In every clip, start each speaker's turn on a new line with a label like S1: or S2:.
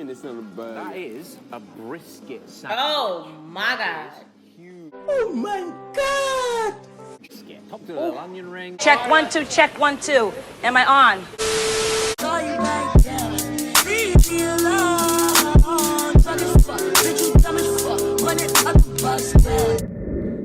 S1: mean it's not a burger?
S2: That is a brisket sandwich.
S3: Oh my God.
S2: Huge
S1: Oh my God!
S2: brisket. Topped with a little onion ring.
S4: Check 1 2, check 1 2. Am I on?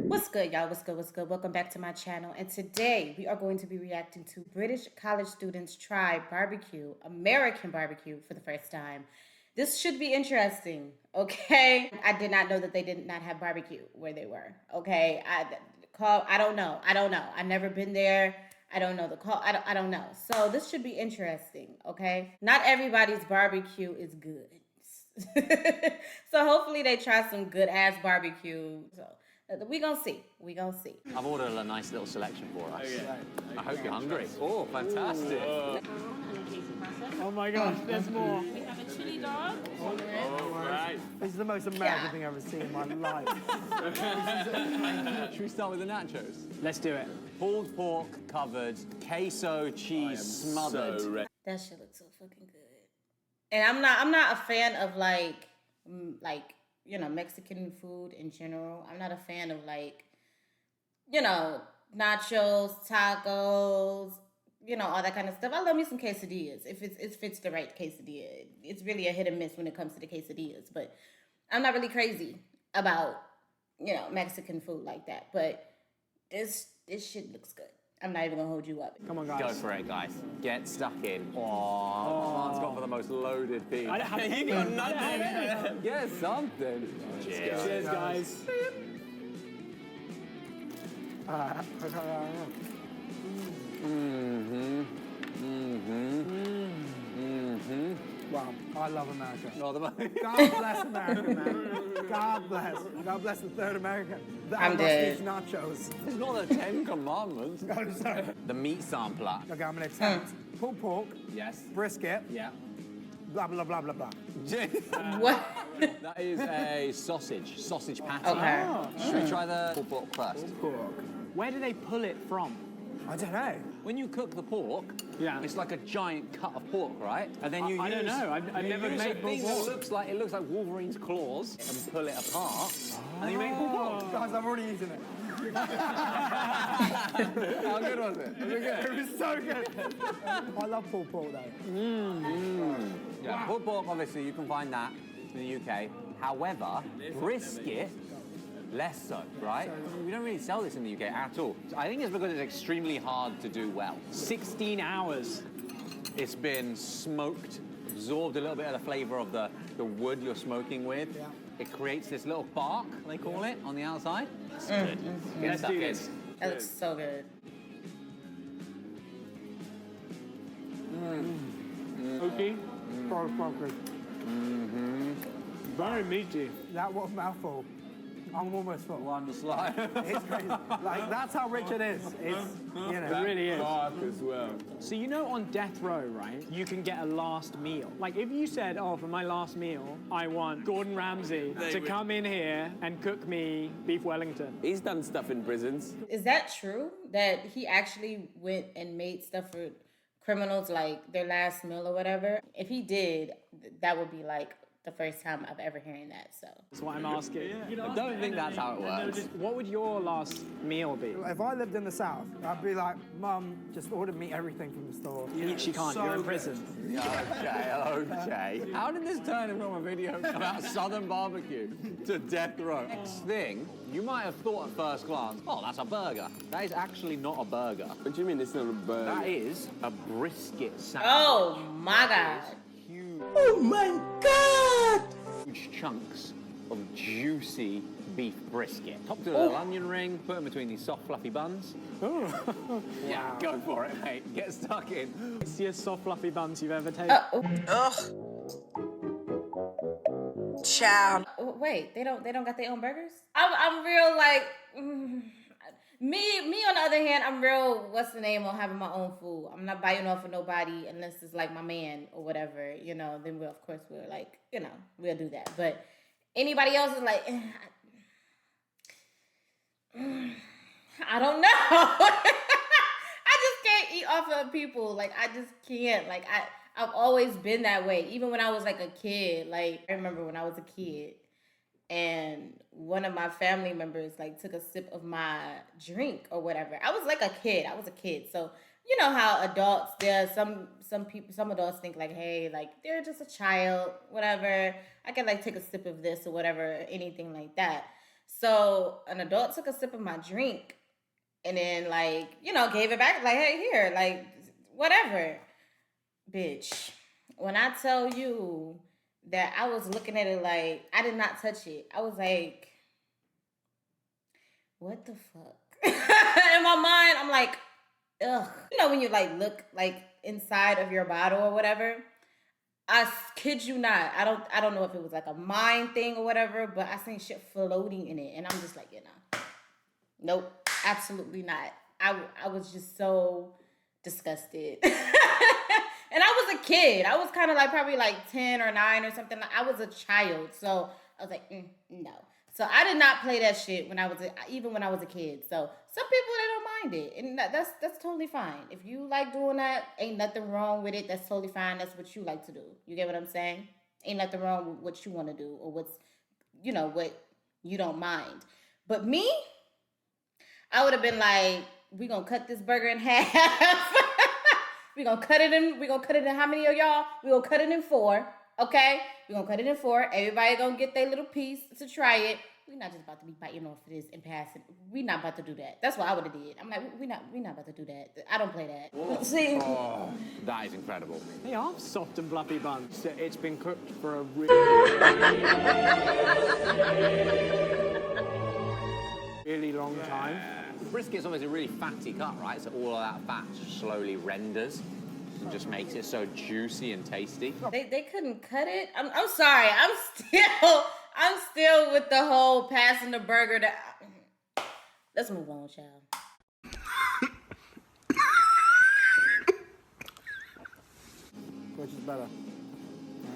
S3: What's good, y'all? What's good? What's good? Welcome back to my channel. And today we are going to be reacting to British college students try barbecue, American barbecue, for the first time. This should be interesting, okay? I did not know that they did not have barbecue where they were, okay? I don't know. I've never been there. I don't know the call. I don't know. So this should be interesting, okay? Not everybody's barbecue is good. So hopefully they try some good ass barbecue. So we gonna see.
S2: I've ordered a nice little selection for us.
S1: Okay.
S2: I hope you're hungry. Oh, fantastic.
S5: Oh my gosh, there's more.
S3: We have a chili dog.
S1: Alright.
S5: This is the most American thing I've ever seen in my life.
S2: Should we start with the nachos?
S5: Let's do it.
S2: Pulled pork covered, queso cheese smothered.
S1: So ready.
S3: That shit looks so fucking good. And I'm not a fan of like Mexican food in general. I'm not a fan of nachos, tacos, all that kind of stuff. I love me some quesadillas if it fits the right quesadilla. It's really a hit and miss when it comes to the quesadillas, but I'm not really crazy about Mexican food like that. But this shit looks good. I'm not even gonna hold you up.
S5: Come on, guys.
S2: Go for it, guys. Get stuck in. Oh, Mark's gone for the most loaded piece.
S5: I don't have
S1: You got nothing.
S2: Get something. Cheers.
S5: Cheers, guys. Wow, I love America.
S2: Oh, the
S5: God bless America, man. God bless the third American.
S3: I'm dead.
S5: These nachos.
S2: It's not the 10 Commandments.
S5: Oh, sorry.
S2: The meat sampler.
S5: Okay, I'm gonna attempt pulled pork,
S2: Yes.
S5: brisket,
S2: Yeah.
S5: blah blah blah blah blah.
S3: What?
S2: That is a sausage patty.
S3: Okay.
S2: Should we try the pulled pork first?
S5: Where do they pull it from? I don't know.
S2: When you cook the pork, it's like a giant cut of pork, right? And then you
S5: I don't know. I've never
S2: use
S5: made
S2: a thing
S5: pulled
S2: that
S5: pork.
S2: looks like Wolverine's claws and pull it apart, and you make pulled pork.
S5: Guys, I'm already using it.
S2: How good was it? Was it good?
S5: It was so good. I love pulled pork though.
S2: Yeah, pulled pork, obviously, you can find that in the UK. However, brisket, less so, right? We don't really sell this in the UK at all. I think it's because it's extremely hard to do well.
S5: 16 hours.
S2: It's been smoked, absorbed a little bit of the flavor of the wood you're smoking with.
S5: Yeah.
S2: It creates this little bark, they call it, on the outside. It's good. Get
S5: Let's
S2: stuck
S5: do
S2: in.
S5: this.
S3: That looks so good.
S5: Okay. Very meaty. That was a mouthful. I'm almost full.
S2: One slide.
S5: It's crazy. Like, that's how rich it is. It's, It really is.
S1: Dark as well.
S6: So on death row, right, you can get a last meal. Like if you said, oh, for my last meal, I want Gordon Ramsay to come in here and cook me beef Wellington.
S1: He's done stuff in prisons.
S3: Is that true that he actually went and made stuff for criminals, like their last meal or whatever? If he did, that would be like the first time I've ever hearing that. So
S6: That's what I'm asking.
S2: I don't think that's how it works.
S6: What would your last meal be?
S5: If I lived in the South, I'd be like, Mum, just order me everything from the store.
S6: She can't, you're in prison.
S2: Okay. How did this turn from a video about Southern barbecue to death row? Next thing, you might have thought at first glance, oh, that's a burger. That is actually not a burger.
S1: What do you mean it's not a burger?
S2: That is a brisket sandwich.
S3: oh my God.
S1: Oh my God!
S2: Huge chunks of juicy beef brisket. Topped with a little onion ring, put in between these soft, fluffy buns. Yeah, go for it, mate. Get stuck in.
S6: Tastiest soft fluffy buns you've ever taken.
S4: Child.
S3: Wait, they don't got their own burgers? I'm real like me on the other hand, I'm real what's the name on having my own food. I'm not biting off of nobody unless it's like my man or whatever, then we'll like, we'll do that. But anybody else is like I don't know. I just can't eat off of people. Like I just can't. Like I've always been that way. Even when I was like a kid, like I remember when I was a kid and one of my family members like took a sip of my drink or whatever. I was like a kid. So you know how adults, some adults think like, hey, like they're just a child, whatever. I can like take a sip of this or whatever, anything like that. So an adult took a sip of my drink and then like, you know, gave it back like, hey, here, like whatever. Bitch, when I tell you that I was looking at it like, I did not touch it. I was like, what the fuck? In my mind, I'm like, ugh. You know when you like look like inside of your bottle or whatever? I kid you not. I don't know if it was like a mind thing or whatever, but I seen shit floating in it. And I'm just like, you know, nope, absolutely not. I was just so disgusted. And I was a kid. I was kind of like probably like 10 or 9 or something. I was a child. So I was like, no. So I did not play that shit even when I was a kid. So some people, they don't mind it. And that's totally fine. If you like doing that, ain't nothing wrong with it. That's totally fine. That's what you like to do. You get what I'm saying? Ain't nothing wrong with what you want to do or what you don't mind. But me, I would have been like, we gonna cut this burger in half. We're gonna cut it in how many of y'all? We're gonna cut it in 4, okay? We're gonna cut it in 4. Everybody gonna get their little piece to try it. We're not just about to be biting off of this and passing. We're not about to do that. That's what I would have did. I'm like, we're not about to do that. I don't play that.
S2: Whoa.
S3: See?
S2: Oh, that is incredible.
S6: They are soft and fluffy buns. It's been cooked for a really long time.
S2: Brisket's obviously a really fatty cut, right? So all of that fat slowly renders and just makes it so juicy and tasty.
S3: They couldn't cut it. I'm sorry. I'm still with the whole passing the burger. Let's move on, child.
S5: Which is better?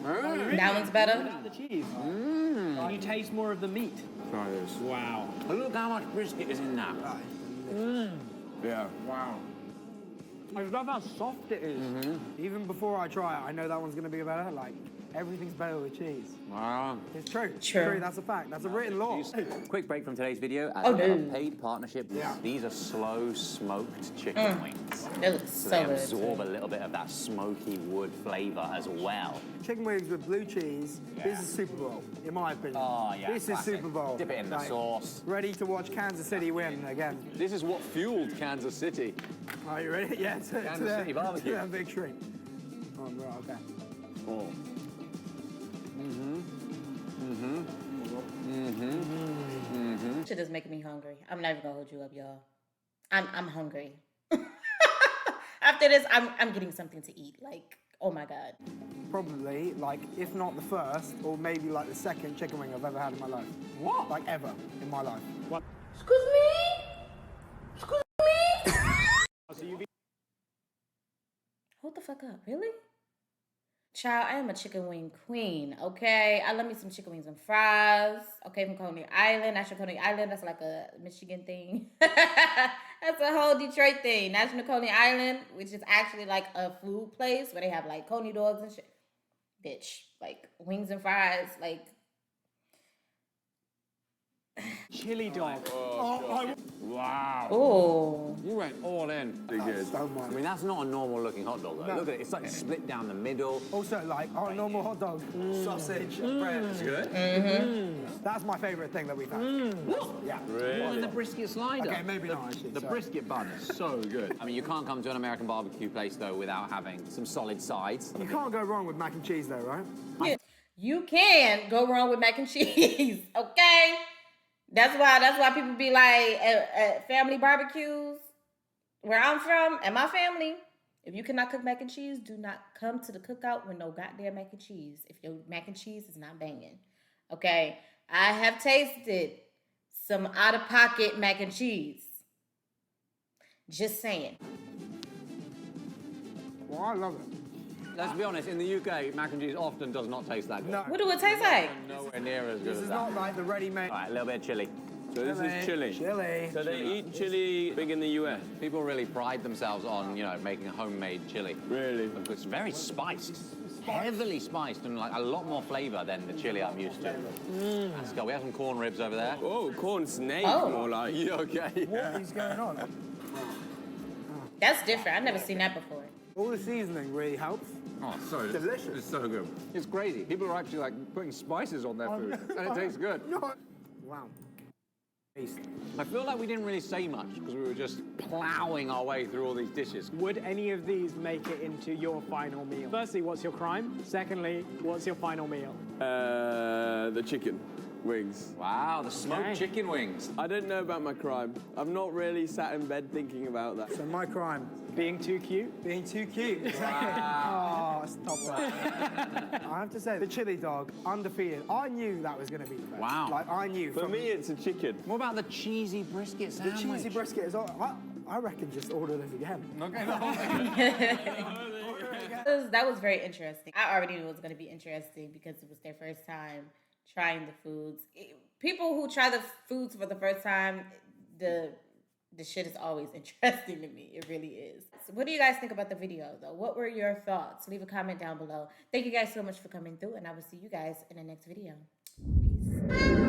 S3: That one's better.
S6: Without the cheese. Can you taste more of the meat?
S1: Try this.
S6: Wow.
S2: Look how much brisket is in that.
S1: Yeah.
S6: Wow. I love how soft it is.
S5: Even before I try it, I know that one's going to be better. Like, everything's better with cheese.
S2: Wow.
S5: It's true.
S3: True.
S5: That's a fact. That's a written law.
S2: Quick break from today's video. As
S3: Oh,
S2: a
S3: no.
S2: paid partnership,
S5: Yeah.
S2: these are slow smoked chicken wings.
S3: They look
S2: So
S3: so
S2: they
S3: good.
S2: absorb a little bit of that smoky wood flavor as well.
S5: Chicken wings with blue cheese. This is Super Bowl, in my opinion.
S2: Oh, yeah,
S5: This
S2: classic.
S5: is Super Bowl.
S2: Dip it in the
S5: Like,
S2: sauce.
S5: Ready to watch Kansas City win again.
S2: This is what fueled Kansas City.
S5: Are you ready? Yeah, to
S2: City barbecue.
S5: their victory. Oh, right, okay.
S2: Oh.
S3: Shit is making me hungry. I'm not even gonna hold you up, y'all. I'm hungry. After this, I'm getting something to eat. Like, oh my God.
S5: Probably, like, if not the first, or maybe like the second chicken wing I've ever had in my life.
S2: What?
S5: Like, ever in my life.
S6: What?
S3: Excuse me? Excuse me?
S6: So you
S3: Hold the fuck up, really? Child, I am a chicken wing queen, okay? I love me some chicken wings and fries, okay, from Coney Island. National Coney Island, that's like a Michigan thing. That's a whole Detroit thing. National Coney Island, which is actually like a food place where they have like Coney dogs and shit. Bitch, like wings and fries, like...
S6: chili dog.
S2: Wow.
S3: Oh.
S2: You went all in.
S1: Pretty good.
S5: So much.
S2: I mean, that's not a normal looking hot dog, though.
S5: No.
S2: Look at it. It's like split down the middle.
S5: Also, like, our normal hot dog, sausage, and bread.
S2: It's good.
S5: That's my favourite thing that we've had. Yeah.
S2: More than the brisket slider.
S5: Okay, maybe not, actually.
S2: The
S5: sorry.
S2: brisket bun is so good. I mean, you can't come to an American barbecue place, though, without having some solid sides.
S5: You can't go wrong with mac and cheese, though, right?
S3: You can go wrong with mac and cheese, okay? That's why people be like at family barbecues where I'm from and my family. If you cannot cook mac and cheese, do not come to the cookout with no goddamn mac and cheese. If your mac and cheese is not banging, okay? I have tasted some out of pocket mac and cheese. Just saying.
S5: Well, I love it.
S2: Let's be honest, in the UK, mac and cheese often does not taste that good.
S5: No.
S3: What do it taste like?
S2: Nowhere near as good
S5: This
S2: as
S5: is
S2: that.
S5: not like the ready-made.
S2: All right, a little bit of chili.
S1: So this is chili.
S5: Chili.
S1: So they eat chili big in the US.
S2: People really pride themselves on, making homemade chili.
S1: Really?
S2: It's very spiced. Heavily spiced and like a lot more flavour than the chili I'm used to. Let's go. We have some corn ribs over there.
S1: Oh, corn snake,
S3: Oh.
S1: more like.
S2: You okay?
S5: What is going on?
S3: That's different. I've never seen that before.
S5: All the seasoning really helps.
S2: Oh, so
S5: Delicious.
S2: It's so good. It's crazy. People are actually like putting spices on their food, and it tastes good.
S5: Wow. Taste.
S2: I feel like we didn't really say much because we were just ploughing our way through all these dishes.
S6: Would any of these make it into your final meal? Firstly, what's your crime? Secondly, what's your final meal?
S1: The chicken wings.
S2: Wow, the smoked
S6: Okay.
S2: chicken wings.
S1: I don't know about my crime. I've not really sat in bed thinking about that.
S5: So my crime,
S6: Being too cute?
S5: being too cute. Oh, stop that. I have to say, the chili dog, undefeated. I knew that was going to be the best.
S2: Wow.
S5: Like, I knew.
S1: For
S5: from
S1: me, it's a chicken.
S2: What about the cheesy brisket
S5: the
S2: sandwich?
S5: cheesy brisket is all. I reckon just order this again.
S2: Okay.
S3: That was very interesting. I already knew it was going to be interesting because it was their first time trying the foods. People who try the foods for the first time, the shit is always interesting to me. It really is. So what do you guys think about the video, though? What were your thoughts? Leave a comment down below. Thank you guys so much for coming through, and I will see you guys in the next video. Peace.